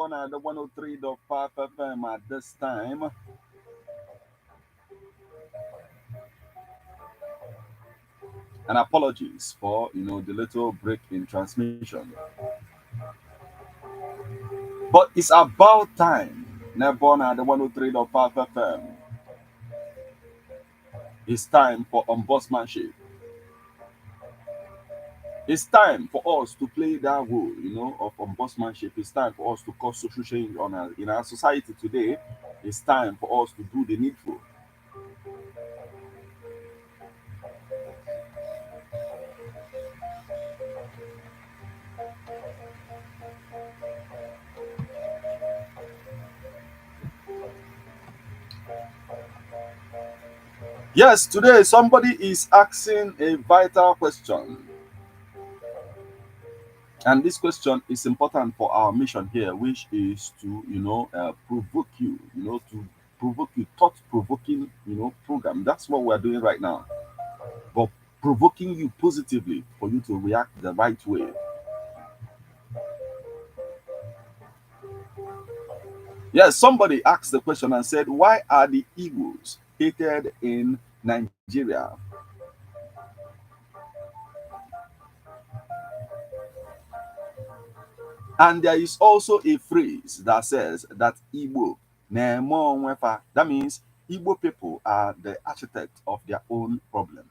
on the 103.5 FM at this time. And apologies for the little break in transmission. But it's about time. Nebona the 103.5 FM. It's time for ombudsmanship. It's time for us to play that role, of ombudsmanship. It's time for us to cause social change in our society today. It's time for us to do the needful. Yes, today somebody is asking a vital question. And this question is important for our mission here, which is to, provoke you, to provoke you, thought provoking, program. That's what we're doing right now. But provoking you positively for you to react the right way. Yes, somebody asked the question and said, why are the Igbos hated in Nigeria? And there is also a phrase that says that Igbo na-eme onwefa. That means Igbo people are the architect of their own problem.